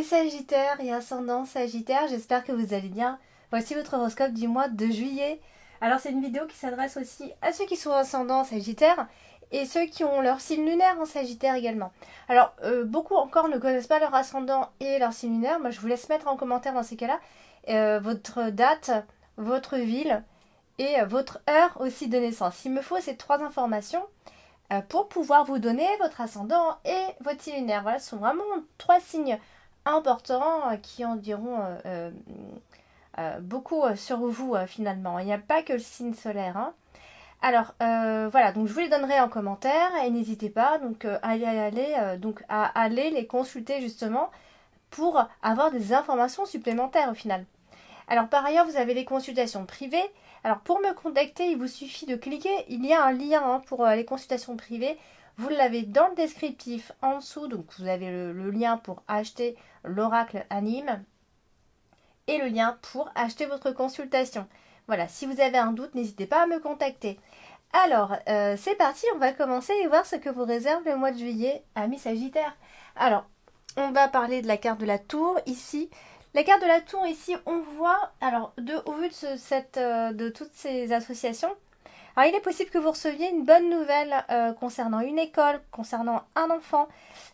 Sagittaire et ascendant Sagittaire, j'espère que vous allez bien. Voici votre horoscope du mois de juillet. Alors c'est une vidéo qui s'adresse aussi à ceux qui sont ascendants Sagittaire et ceux qui ont leur signe lunaire en Sagittaire également. Alors beaucoup encore ne connaissent pas leur ascendant et leur signe lunaire. Moi je vous laisse mettre en commentaire dans ces cas-là votre date, votre ville et votre heure aussi de naissance. Il me faut ces trois informations pour pouvoir vous donner votre ascendant et votre signe lunaire. Voilà, ce sont vraiment trois signes importants qui en diront beaucoup sur vous finalement. Il n'y a pas que le signe solaire. Hein. Alors voilà, donc je vous les donnerai en commentaire et n'hésitez pas donc, à aller les consulter justement pour avoir des informations supplémentaires au final. Alors par ailleurs, vous avez les consultations privées. Alors pour me contacter, il vous suffit de cliquer. Il y a un lien pour les consultations privées. Vous l'avez dans le descriptif en dessous. Donc vous avez le lien pour acheter l'oracle anime et le lien pour acheter votre consultation. Voilà, si vous avez un doute, n'hésitez pas à me contacter. Alors, c'est parti, on va commencer et voir ce que vous réserve le mois de juillet, amis Sagittaire. Alors, on va parler de la carte de la tour ici. La carte de la tour ici, on voit, alors au vu de toutes ces associations, alors il est possible que vous receviez une bonne nouvelle concernant une école, concernant un enfant.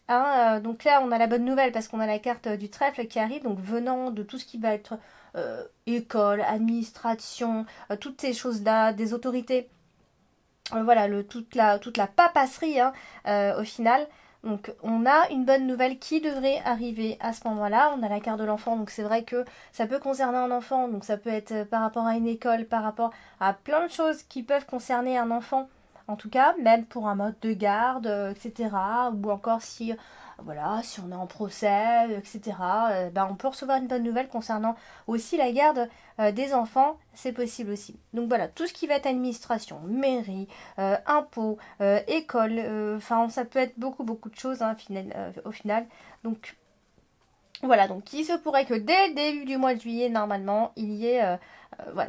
Hein, donc là, on a la bonne nouvelle parce qu'on a la carte du trèfle qui arrive, donc venant de tout ce qui va être école, administration, toutes ces choses-là, des autorités. Voilà, toute la papasserie hein, au final. Donc on a une bonne nouvelle qui devrait arriver à ce moment-là. On a la carte de l'enfant, donc c'est vrai que ça peut concerner un enfant. Donc ça peut être par rapport à une école, par rapport à plein de choses qui peuvent concerner un enfant. En tout cas, même pour un mode de garde, etc. Ou encore si on est en procès, etc. On peut recevoir une bonne nouvelle concernant aussi la garde des enfants. C'est possible aussi. Donc voilà, tout ce qui va être administration, mairie, impôts, école, ça peut être beaucoup de choses hein, au final. Donc voilà, donc il se pourrait que dès le début du mois de juillet, normalement, il y ait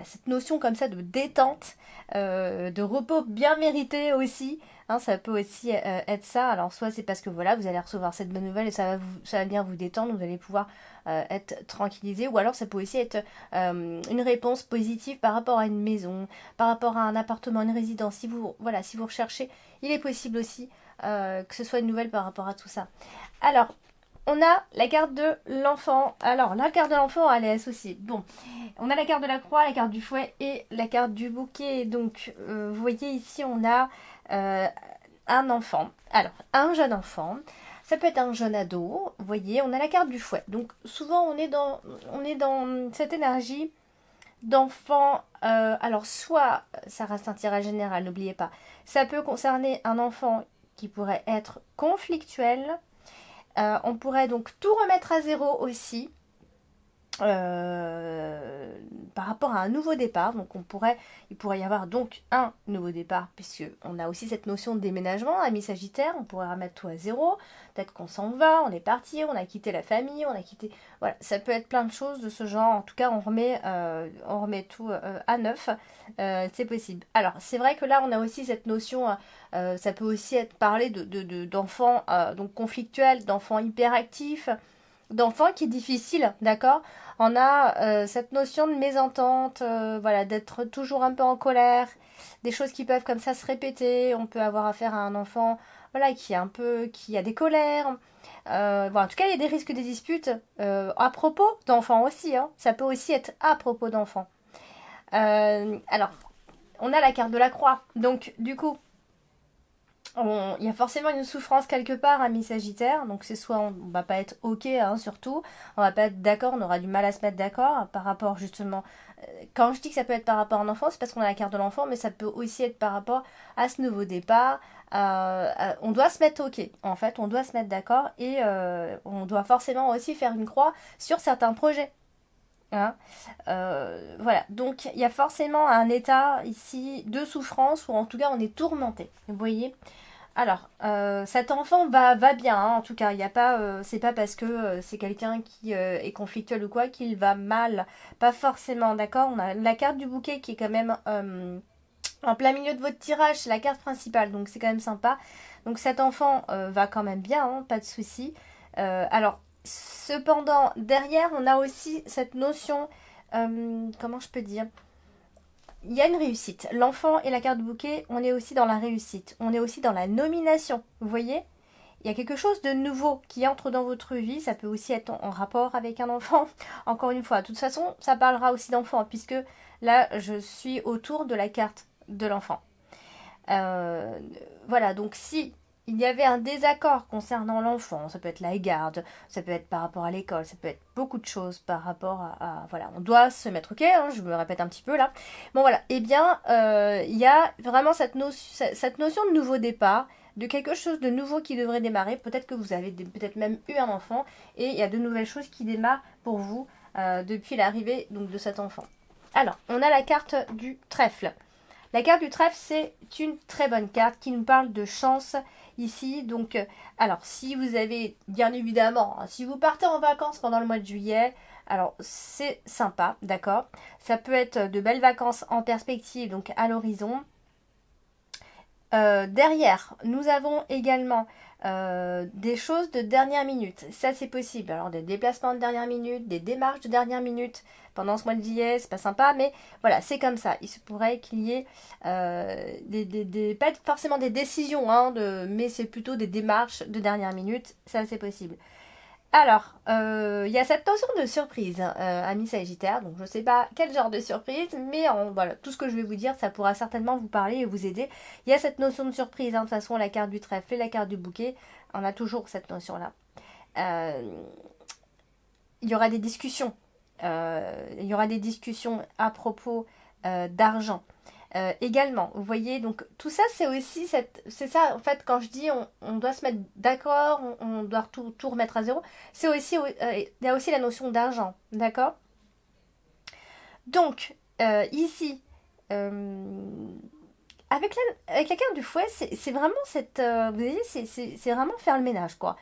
cette notion comme ça de détente, de repos bien mérité aussi. Hein, ça peut aussi être ça. Alors soit c'est parce que voilà, vous allez recevoir cette bonne nouvelle et ça va bien vous détendre, vous allez pouvoir être tranquillisé. Ou alors ça peut aussi être une réponse positive par rapport à une maison, par rapport à un appartement, une résidence. Si vous recherchez, il est possible aussi que ce soit une nouvelle par rapport à tout ça. Alors, on a la carte de l'enfant. Alors, la carte de l'enfant, elle est associée. Bon, on a la carte de la croix, la carte du fouet et la carte du bouquet. Donc, vous voyez ici, on a un enfant. Alors, un jeune enfant. Ça peut être un jeune ado. Vous voyez, on a la carte du fouet. Donc, souvent, on est dans cette énergie d'enfant. Alors, soit, ça reste un tirage général, n'oubliez pas. Ça peut concerner un enfant qui pourrait être conflictuel. On pourrait donc tout remettre à zéro aussi par rapport à un nouveau départ. Donc il pourrait y avoir donc un nouveau départ puisque on a aussi cette notion de déménagement, amis Sagittaire. On pourrait remettre tout à zéro. Peut-être qu'on s'en va, on est parti, on a quitté la famille, on a quitté... Voilà, ça peut être plein de choses de ce genre. En tout cas, on remet tout à neuf. C'est possible. Alors, c'est vrai que là, on a aussi cette notion... ça peut aussi être parlé d'enfants donc conflictuels, d'enfants hyperactifs, d'enfants qui est difficile, d'accord. On a cette notion de mésentente, d'être toujours un peu en colère, des choses qui peuvent comme ça se répéter. On peut avoir affaire à un enfant, qui a des colères. En tout cas, il y a des risques de disputes à propos d'enfants aussi. Hein. Ça peut aussi être à propos d'enfants. Alors, on a la carte de la croix. Donc, du coup, il y a forcément une souffrance quelque part, amis Sagittaire. Donc c'est soit on va pas être ok, hein, surtout, on va pas être d'accord, on aura du mal à se mettre d'accord par rapport justement. Quand je dis que ça peut être par rapport à un enfant, c'est parce qu'on a la carte de l'enfant, mais ça peut aussi être par rapport à ce nouveau départ. On doit se mettre ok, en fait, on doit se mettre d'accord et on doit forcément aussi faire une croix sur certains projets. Hein. Donc il y a forcément un état ici de souffrance ou en tout cas on est tourmenté. Vous voyez. Alors, cet enfant va bien, hein, en tout cas, il y a pas, c'est pas parce que c'est quelqu'un qui est conflictuel ou quoi qu'il va mal, pas forcément, d'accord. On a la carte du bouquet qui est quand même en plein milieu de votre tirage, c'est la carte principale, donc c'est quand même sympa. Donc cet enfant va quand même bien, hein, pas de souci. Alors, Cependant, derrière, on a aussi cette notion, comment je peux dire? Il y a une réussite. L'enfant et la carte de bouquet, on est aussi dans la réussite. On est aussi dans la nomination. Vous voyez? Il y a quelque chose de nouveau qui entre dans votre vie. Ça peut aussi être en rapport avec un enfant. Encore une fois, de toute façon, ça parlera aussi d'enfant, puisque là, je suis autour de la carte de l'enfant. Euh, voilà, donc si il y avait un désaccord concernant l'enfant, ça peut être la garde, ça peut être par rapport à l'école, ça peut être beaucoup de choses par rapport voilà, on doit se mettre ok, hein, je me répète un petit peu là. Bon voilà, eh bien, il y a vraiment cette notion de nouveau départ, de quelque chose de nouveau qui devrait démarrer. Peut-être que vous avez peut-être même eu un enfant et il y a de nouvelles choses qui démarrent pour vous depuis l'arrivée donc de cet enfant. Alors, on a la carte du trèfle. La carte du trèfle, c'est une très bonne carte qui nous parle de chance ici. Donc, alors, si vous avez, bien évidemment, si vous partez en vacances pendant le mois de juillet, alors c'est sympa, d'accord. Ça peut être de belles vacances en perspective, donc à l'horizon. Derrière, nous avons également des choses de dernière minute. Ça, c'est possible. Alors, des déplacements de dernière minute, des démarches de dernière minute pendant ce mois de juillet, c'est pas sympa, mais voilà, c'est comme ça. Il se pourrait qu'il y ait pas forcément des décisions, hein, mais c'est plutôt des démarches de dernière minute. Ça, c'est possible. Alors, il y a cette notion de surprise, amis Sagittaire. Donc, je ne sais pas quel genre de surprise, mais voilà, tout ce que je vais vous dire, ça pourra certainement vous parler et vous aider. Il y a cette notion de surprise, hein, de toute façon, la carte du trèfle et la carte du bouquet, on a toujours cette notion-là. Il y aura des discussions. Il y aura des discussions à propos d'argent. Également, vous voyez, donc tout ça c'est aussi c'est ça en fait quand je dis on doit se mettre d'accord, on doit tout remettre à zéro, c'est aussi il y a aussi la notion d'argent, d'accord. Donc ici avec la carte du fouet, c'est vraiment cette vous voyez c'est vraiment faire le ménage quoi.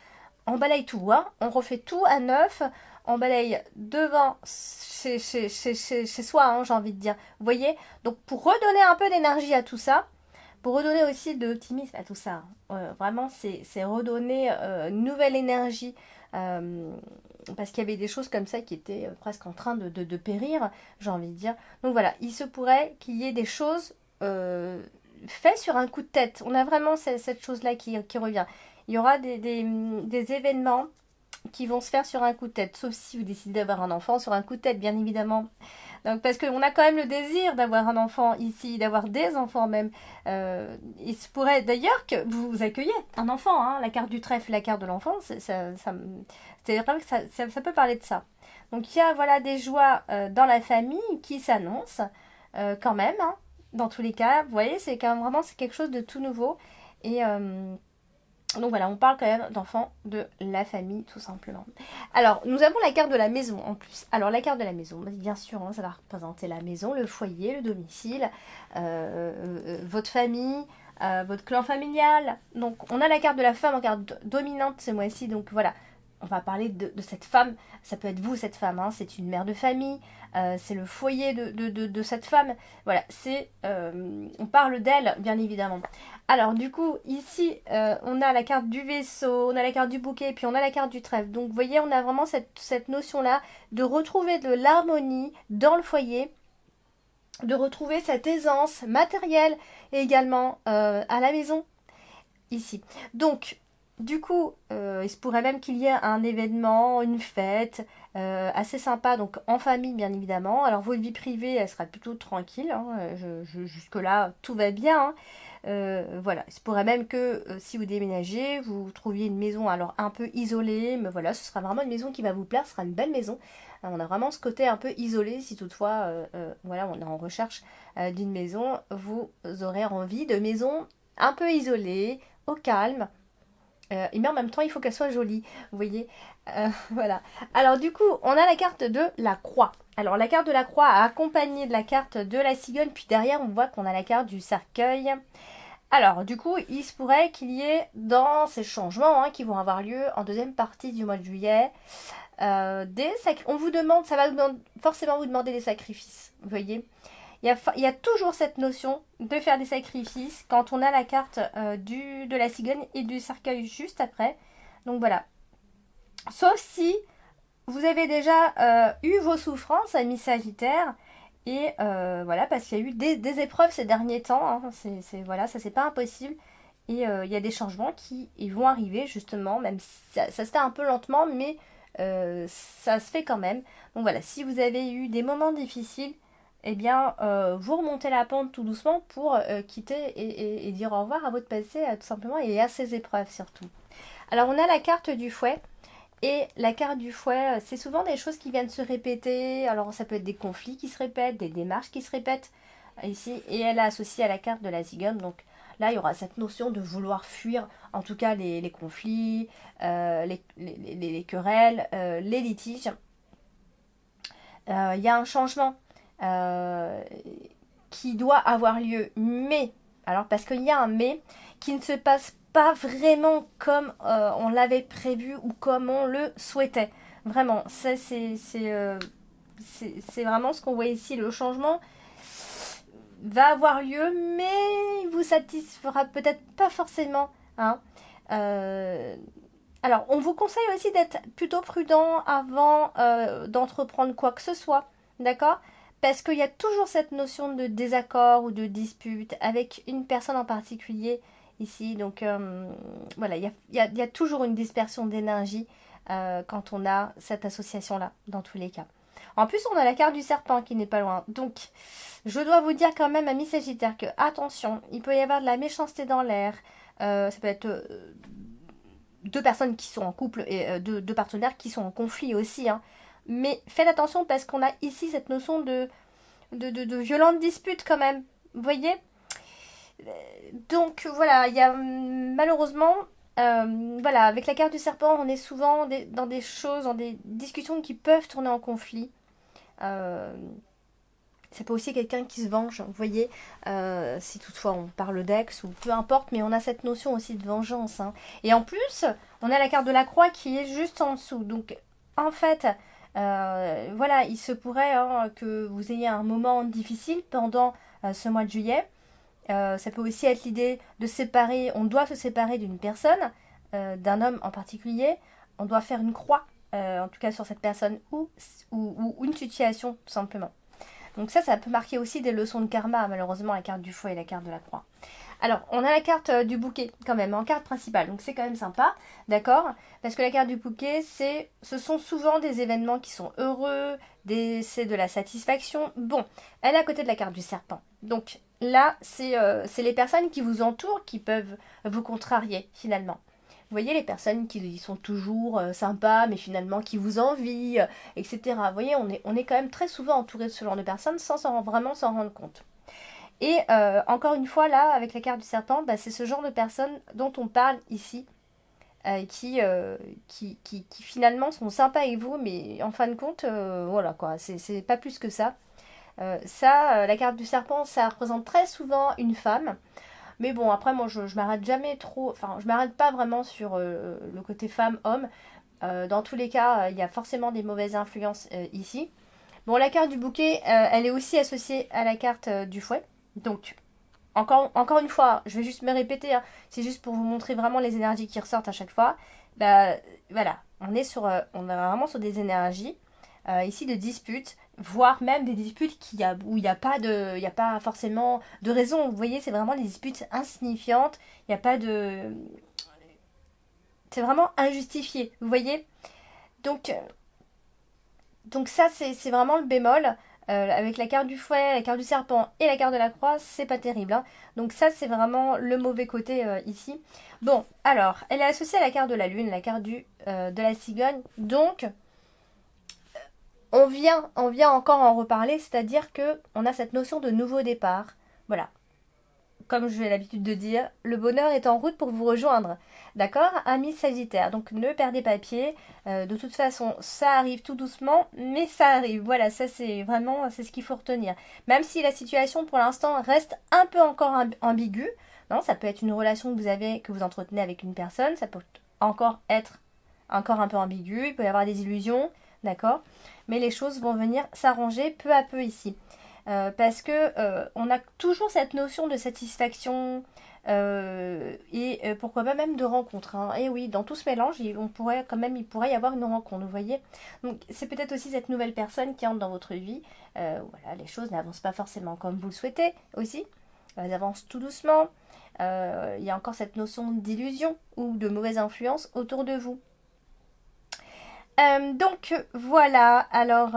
On balaye tout, hein, on refait tout à neuf, on balaye devant chez soi, hein, j'ai envie de dire. Vous voyez? Donc pour redonner un peu d'énergie à tout ça, pour redonner aussi de l'optimisme à tout ça, hein, vraiment c'est redonner une nouvelle énergie. Parce qu'il y avait des choses comme ça qui étaient presque en train de périr, j'ai envie de dire. Donc voilà, il se pourrait qu'il y ait des choses faites sur un coup de tête. On a vraiment cette chose-là qui revient. Il y aura des événements qui vont se faire sur un coup de tête, sauf si vous décidez d'avoir un enfant sur un coup de tête, bien évidemment. Donc, parce qu'on a quand même le désir d'avoir un enfant ici, d'avoir des enfants même. Il se pourrait d'ailleurs que vous accueillez un enfant, hein, la carte du trèfle, la carte de l'enfant, c'est vrai que ça peut parler de ça. Donc il y a voilà des joies dans la famille qui s'annoncent quand même, hein, dans tous les cas. Vous voyez, c'est quand même vraiment c'est quelque chose de tout nouveau. Et donc voilà, on parle quand même d'enfants de la famille, tout simplement. Alors, nous avons la carte de la maison en plus. Alors, la carte de la maison, bien sûr, hein, ça va représenter la maison, le foyer, le domicile, votre famille, votre clan familial. Donc, on a la carte de la femme en carte dominante ce mois-ci. Donc, voilà, on va parler de cette femme. Ça peut être vous, cette femme. Hein, c'est une mère de famille. C'est le foyer de cette femme. Voilà, on parle d'elle, bien évidemment. Alors du coup, ici, on a la carte du vaisseau, on a la carte du bouquet, et puis on a la carte du trèfle. Donc vous voyez, on a vraiment cette notion-là de retrouver de l'harmonie dans le foyer, de retrouver cette aisance matérielle également à la maison, ici. Donc, du coup, il se pourrait même qu'il y ait un événement, une fête assez sympa, donc en famille bien évidemment. Alors votre vie privée, elle sera plutôt tranquille, hein, jusque-là, tout va bien, hein. Voilà, il se pourrait même que si vous déménagez, vous trouviez une maison alors un peu isolée, mais voilà, ce sera vraiment une maison qui va vous plaire, ce sera une belle maison. On a vraiment ce côté un peu isolé, si toutefois, voilà, on est en recherche d'une maison, vous aurez envie de maison un peu isolée, au calme. Mais en même temps, il faut qu'elle soit jolie, vous voyez. Voilà. Alors du coup, on a la carte de la croix. Alors la carte de la croix a accompagné de la carte de la cigogne, puis derrière, on voit qu'on a la carte du cercueil. Alors du coup, il se pourrait qu'il y ait dans ces changements qui vont avoir lieu en deuxième partie du mois de juillet, on vous demande, ça va forcément vous demander des sacrifices, vous voyez. Il y a toujours cette notion de faire des sacrifices quand on a la carte de la cigogne et du cercueil juste après. Donc voilà. Sauf si vous avez déjà eu vos souffrances, amis Sagittaire, et voilà, parce qu'il y a eu des épreuves ces derniers temps, hein, voilà, ça c'est pas impossible, et il y a des changements qui ils vont arriver justement, même si ça se fait un peu lentement, mais ça se fait quand même. Donc voilà, si vous avez eu des moments difficiles, eh bien, vous remontez la pente tout doucement pour quitter et dire au revoir à votre passé, tout simplement, et à ces épreuves surtout. Alors on a la carte du fouet. Et la carte du fouet, c'est souvent des choses qui viennent se répéter. Alors ça peut être des conflits qui se répètent, des démarches qui se répètent ici. Et elle est associée à la carte de la cigogne. Donc là, il y aura cette notion de vouloir fuir, en tout cas les conflits, les querelles, les litiges. Il y a un changement euh, qui doit avoir lieu. Mais, alors parce qu'il y a un mais qui ne se passe pas vraiment comme on l'avait prévu ou comme on le souhaitait. Vraiment, ça c'est vraiment ce qu'on voit ici. Le changement va avoir lieu, mais il vous satisfera peut-être pas forcément. Hein. Euh, alors, on vous conseille aussi d'être plutôt prudent avant d'entreprendre quoi que ce soit, d'accord? Parce qu'il y a toujours cette notion de désaccord ou de dispute avec une personne en particulier ici. Donc, voilà, il y a toujours une dispersion d'énergie quand on a cette association-là, dans tous les cas. En plus, on a la carte du serpent qui n'est pas loin. Donc, je dois vous dire quand même, amis Sagittaire, que attention, il peut y avoir de la méchanceté dans l'air. Ça peut être deux personnes qui sont en couple et deux partenaires qui sont en conflit aussi. Hein. Mais faites attention parce qu'on a ici cette notion de violente dispute quand même. Vous voyez. Donc voilà, il y a malheureusement, voilà, avec la carte du serpent, on est souvent dans des choses, dans des discussions qui peuvent tourner en conflit. Euh, ça peut aussi être quelqu'un qui se venge, vous voyez, si toutefois on parle d'ex ou peu importe, mais on a cette notion aussi de vengeance. Hein. Et en plus, on a la carte de la croix qui est juste en dessous. Donc, en fait, voilà, il se pourrait hein, que vous ayez un moment difficile pendant ce mois de juillet. Ça peut aussi être l'idée de séparer, on doit se séparer d'une personne, d'un homme en particulier. On doit faire une croix, en tout cas sur cette personne ou une situation, tout simplement. Donc ça peut marquer aussi des leçons de karma, malheureusement, la carte du fouet et la carte de la croix. Alors, on a la carte du bouquet, quand même, en carte principale, donc c'est quand même sympa, d'accord? Parce que la carte du bouquet, ce sont souvent des événements qui sont heureux, c'est de la satisfaction. Bon, elle est à côté de la carte du serpent. Donc là, c'est les personnes qui vous entourent qui peuvent vous contrarier, finalement. Vous voyez les personnes qui sont toujours sympas, mais finalement qui vous envient, etc. Vous voyez, on est quand même très souvent entouré de ce genre de personnes sans vraiment s'en rendre compte. Et encore une fois, là, avec la carte du serpent, bah, c'est ce genre de personnes dont on parle ici, qui finalement sont sympas avec vous, mais en fin de compte, voilà quoi, c'est pas plus que ça. La carte du serpent, ça représente très souvent une femme. Mais bon, après, moi, je m'arrête jamais trop. Enfin, je m'arrête pas vraiment sur le côté femme-homme. Dans tous les cas, il y a forcément des mauvaises influences ici. Bon, la carte du bouquet, elle est aussi associée à la carte du fouet. Donc, encore une fois, je vais juste me répéter. Hein, c'est juste pour vous montrer vraiment les énergies qui ressortent à chaque fois. Bah, voilà, on est vraiment sur des énergies ici de disputes, voire même des disputes où il y a pas forcément de raison. Vous voyez, c'est vraiment des disputes insignifiantes. Il n'y a pas de, c'est vraiment injustifié. Vous voyez. Donc, donc ça c'est vraiment le bémol. Avec la carte du fouet, la carte du serpent et la carte de la croix, c'est pas terrible. Hein. Donc ça c'est vraiment le mauvais côté ici. Bon, alors, elle est associée à la carte de la lune, la carte de la cigogne. Donc, on vient encore en reparler, c'est-à-dire que on a cette notion de nouveau départ. Voilà. Comme j'ai l'habitude de dire, le bonheur est en route pour vous rejoindre. D'accord, amis Sagittaire. Donc ne perdez pas pied. De toute façon, ça arrive tout doucement, mais ça arrive. Voilà, ça c'est ce qu'il faut retenir. Même si la situation pour l'instant reste un peu encore ambiguë. Non, ça peut être une relation que vous entretenez avec une personne. Ça peut encore être encore un peu ambigu. Il peut y avoir des illusions. D'accord, mais les choses vont venir s'arranger peu à peu ici. parce que on a toujours cette notion de satisfaction et pourquoi pas même de rencontre. Hein. Et oui, dans tout ce mélange, il pourrait y avoir une rencontre, vous voyez. Donc c'est peut-être aussi cette nouvelle personne qui entre dans votre vie. Voilà, les choses n'avancent pas forcément comme vous le souhaitez aussi. Elles avancent tout doucement. Il y a encore cette notion d'illusion ou de mauvaise influence autour de vous. Donc voilà, alors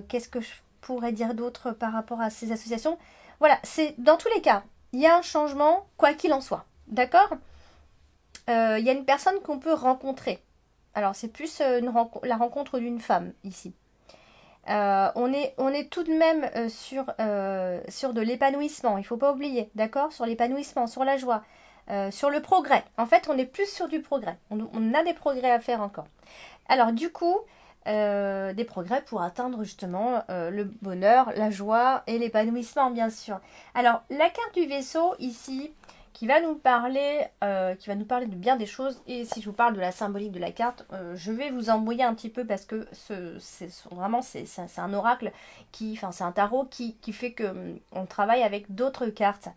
qu'est-ce que je pourrais dire d'autre par rapport à ces associations? Voilà, c'est dans tous les cas, il y a un changement, quoi qu'il en soit. D'accord. Il y a une personne qu'on peut rencontrer. Alors c'est plus la rencontre d'une femme ici. On est tout de même sur de l'épanouissement, il ne faut pas oublier, d'accord? Sur l'épanouissement, sur la joie, sur le progrès. En fait, on est plus sur du progrès. On a des progrès à faire encore. Alors du coup, des progrès pour atteindre justement le bonheur, la joie et l'épanouissement, bien sûr. Alors la carte du vaisseau ici, qui va nous parler de bien des choses. Et si je vous parle de la symbolique de la carte, je vais vous embrouiller un petit peu parce que c'est un oracle c'est un tarot qui fait que on travaille avec d'autres cartes.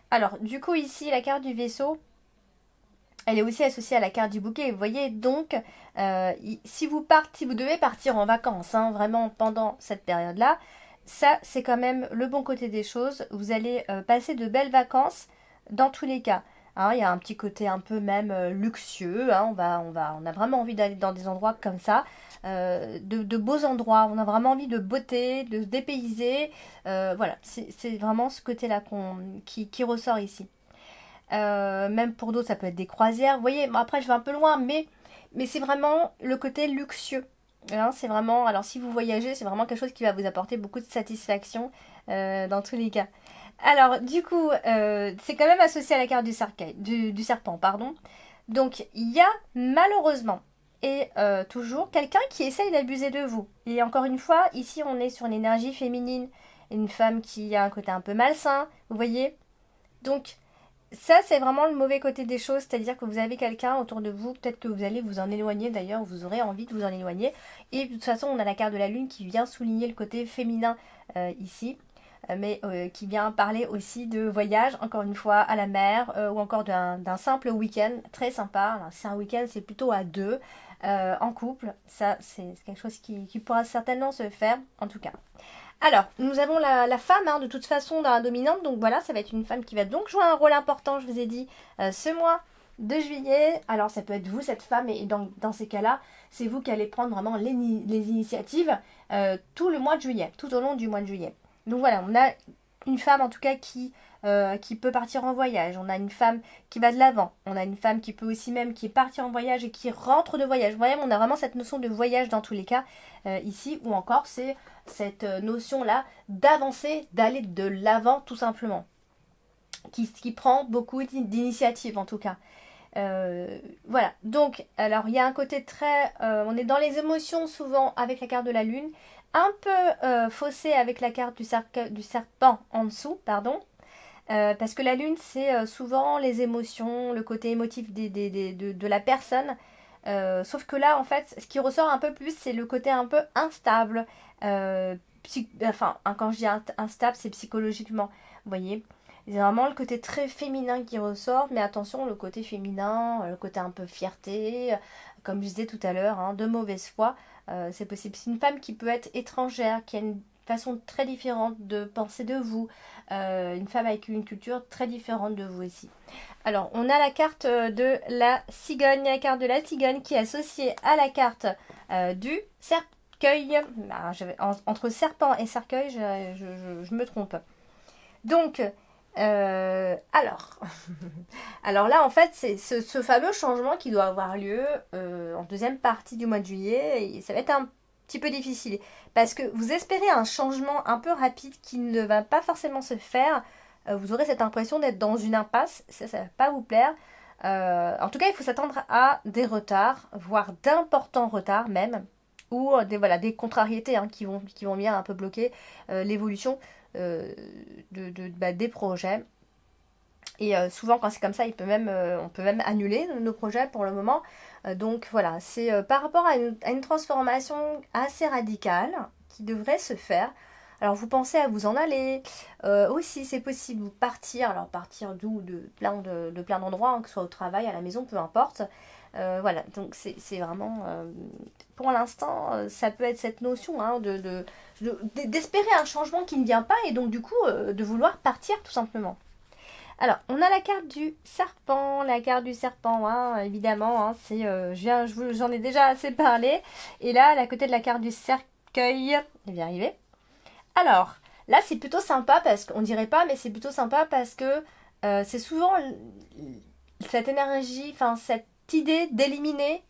Alors du coup ici, la carte du vaisseau, elle est aussi associée à la carte du bouquet. Vous voyez, donc, si vous devez partir en vacances, hein, vraiment pendant cette période-là, ça, c'est quand même le bon côté des choses. Vous allez passer de belles vacances dans tous les cas. Hein, il y a un petit côté un peu même luxueux. Hein, on a vraiment envie d'aller dans des endroits comme ça, de beaux endroits. On a vraiment envie de beauté, de se dépayser. Voilà, c'est vraiment ce côté-là qui ressort ici. Même pour d'autres, ça peut être des croisières. Vous voyez, bon, après, je vais un peu loin, mais c'est vraiment le côté luxueux. Hein, c'est vraiment, alors si vous voyagez, c'est vraiment quelque chose qui va vous apporter beaucoup de satisfaction dans tous les cas. Alors, du coup, c'est quand même associé à la carte du serpent, pardon. Donc, il y a malheureusement et toujours quelqu'un qui essaye d'abuser de vous. Et encore une fois, ici, on est sur une énergie féminine, une femme qui a un côté un peu malsain, vous voyez. Donc, ça, c'est vraiment le mauvais côté des choses, c'est-à-dire que vous avez quelqu'un autour de vous, peut-être que vous allez vous en éloigner d'ailleurs, vous aurez envie de vous en éloigner. Et de toute façon, on a la carte de la lune qui vient souligner le côté féminin ici, mais qui vient parler aussi de voyage, encore une fois, à la mer, ou encore d'un simple week-end, très sympa. Alors, si c'est un week-end, c'est plutôt à deux, en couple. Ça, c'est quelque chose qui pourra certainement se faire, en tout cas. Alors, nous avons la femme, hein, de toute façon, dans la dominante. Donc voilà, ça va être une femme qui va donc jouer un rôle important, je vous ai dit, ce mois de juillet. Alors, ça peut être vous, cette femme, et dans ces cas-là, c'est vous qui allez prendre vraiment les initiatives tout le mois de juillet, tout au long du mois de juillet. Donc voilà, on a une femme, en tout cas, qui peut partir en voyage. On a une femme qui va de l'avant. On a une femme qui peut aussi même qui est partie en voyage et qui rentre de voyage. Vous voyez, on a vraiment cette notion de voyage dans tous les cas ici, ou encore c'est cette notion-là d'avancer, d'aller de l'avant tout simplement, qui prend beaucoup d'initiatives en tout cas. Voilà, donc, alors il y a un côté très... on est dans les émotions souvent avec la carte de la lune, un peu faussé avec la carte du serpent en dessous, pardon. Parce que la lune, c'est souvent les émotions, le côté émotif de la personne. Sauf que là, en fait, ce qui ressort un peu plus, c'est le côté un peu instable. Quand je dis instable, c'est psychologiquement. Vous voyez, c'est vraiment le côté très féminin qui ressort. Mais attention, le côté féminin, le côté un peu fierté, comme je disais tout à l'heure, hein, de mauvaise foi, c'est possible. C'est une femme qui peut être étrangère, qui a une façon très différente de penser de vous. Une femme avec une culture très différente de vous ici. Alors, on a la carte de la cigogne, la carte de la cigogne qui est associée à la carte du cercueil. Entre serpent et cercueil, je me trompe. Donc, alors, alors là, en fait, c'est ce fameux changement qui doit avoir lieu en deuxième partie du mois de juillet. Et ça va être un petit peu difficile parce que vous espérez un changement un peu rapide qui ne va pas forcément se faire. Vous aurez cette impression d'être dans une impasse, ça ne va pas vous plaire. En tout cas, il faut s'attendre à des retards, voire d'importants retards même, ou des contrariétés hein, qui vont bien un peu bloquer l'évolution des projets. Et souvent, quand c'est comme ça, on peut même annuler nos projets pour le moment. Donc voilà, c'est par rapport à une transformation assez radicale qui devrait se faire. Alors vous pensez à vous en aller. Aussi c'est possible vous partir. Alors partir d'où? De plein d'endroits, hein, que ce soit au travail, à la maison, peu importe. Voilà, donc c'est vraiment... pour l'instant, ça peut être cette notion, hein, d'espérer un changement qui ne vient pas et donc du coup de vouloir partir tout simplement. Alors, on a la carte du serpent. La carte du serpent, hein, évidemment, hein, c'est, j'en ai déjà assez parlé. Et là, à côté de la carte du cercueil, je vais y arriver. Alors, là, c'est plutôt sympa parce qu'on dirait pas, mais c'est plutôt sympa parce que c'est souvent cette énergie, enfin, cette idée d'éliminer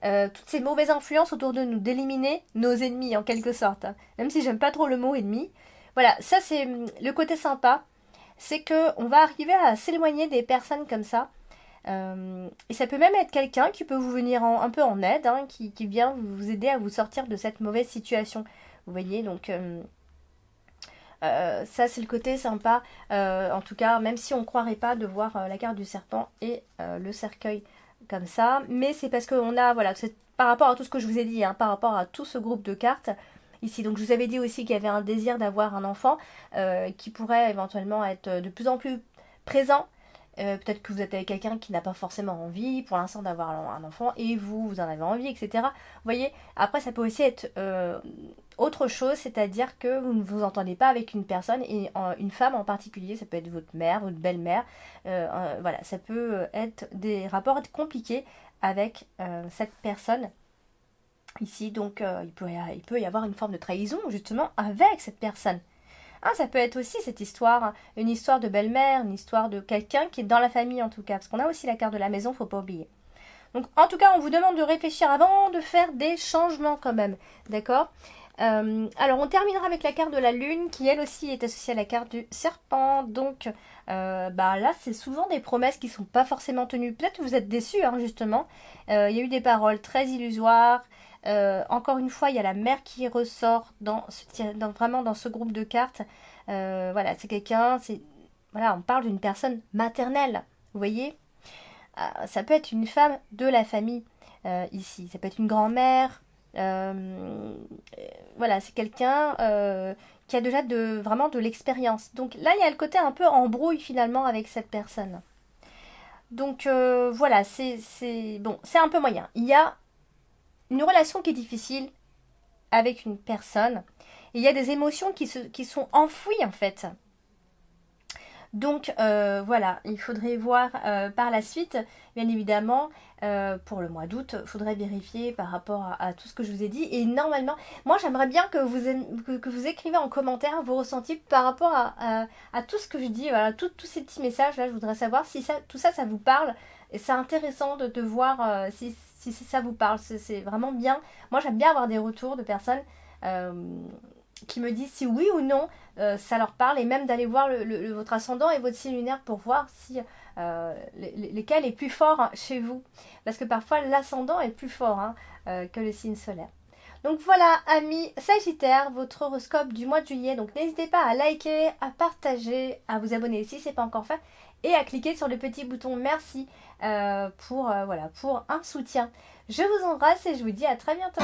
toutes ces mauvaises influences autour de nous, d'éliminer nos ennemis en quelque sorte, hein. Même si j'aime pas trop le mot ennemi. Voilà, ça c'est le côté sympa, c'est que on va arriver à s'éloigner des personnes comme ça. Et ça peut même être quelqu'un qui peut vous venir un peu en aide, hein, qui vient vous aider à vous sortir de cette mauvaise situation. Vous voyez, donc ça c'est le côté sympa. En tout cas, même si on ne croirait pas de voir la carte du serpent et le cercueil comme ça, mais c'est parce qu'on a, voilà, c'est par rapport à tout ce que je vous ai dit, hein, par rapport à tout ce groupe de cartes ici. Donc je vous avais dit aussi qu'il y avait un désir d'avoir un enfant qui pourrait éventuellement être de plus en plus présent. Peut-être que vous êtes avec quelqu'un qui n'a pas forcément envie pour l'instant d'avoir un enfant et vous en avez envie, etc. Vous voyez, après ça peut aussi être autre chose, c'est-à-dire que vous ne vous entendez pas avec une personne et une femme en particulier, ça peut être votre mère, votre belle-mère, voilà, ça peut être des rapports compliqués avec cette personne ici, donc il peut y avoir une forme de trahison justement avec cette personne. Ah, ça peut être aussi cette histoire, une histoire de belle-mère, une histoire de quelqu'un qui est dans la famille en tout cas, parce qu'on a aussi la carte de la maison, faut pas oublier. Donc en tout cas, on vous demande de réfléchir avant de faire des changements quand même, d'accord? Alors on terminera avec la carte de la lune qui elle aussi est associée à la carte du serpent. Donc bah là c'est souvent des promesses qui sont pas forcément tenues. Peut-être que vous êtes déçus, hein, justement. Il y a eu des paroles très illusoires. Encore une fois, il y a la mère qui ressort vraiment dans ce groupe de cartes. Voilà, c'est quelqu'un, voilà, on parle d'une personne maternelle, vous voyez. Ça peut être une femme de la famille ici. Ça peut être une grand-mère. Voilà, c'est quelqu'un qui a déjà vraiment de l'expérience. Donc là, il y a le côté un peu embrouille finalement avec cette personne. Donc voilà, bon, c'est un peu moyen. Il y a une relation qui est difficile avec une personne. Et il y a des émotions qui sont enfouies en fait. Donc voilà, il faudrait voir par la suite, bien évidemment, pour le mois d'août, il faudrait vérifier par rapport à tout ce que je vous ai dit. Et normalement, moi j'aimerais bien que vous écrivez en commentaire vos ressentis par rapport à tout ce que je dis, voilà, tous ces petits messages là, je voudrais savoir si tout ça, ça vous parle. Et c'est intéressant de voir si ça vous parle, c'est vraiment bien. Moi j'aime bien avoir des retours de personnes qui me disent si oui ou non ça leur parle, et même d'aller voir votre ascendant et votre signe lunaire pour voir si lesquels est plus fort, hein, chez vous, parce que parfois l'ascendant est plus fort, hein, que le signe solaire. Donc voilà, amis Sagittaire, votre horoscope du mois de juillet. Donc n'hésitez pas à liker, à partager, à vous abonner si ce n'est pas encore fait, et à cliquer sur le petit bouton merci voilà, pour un soutien. Je vous embrasse et je vous dis à très bientôt.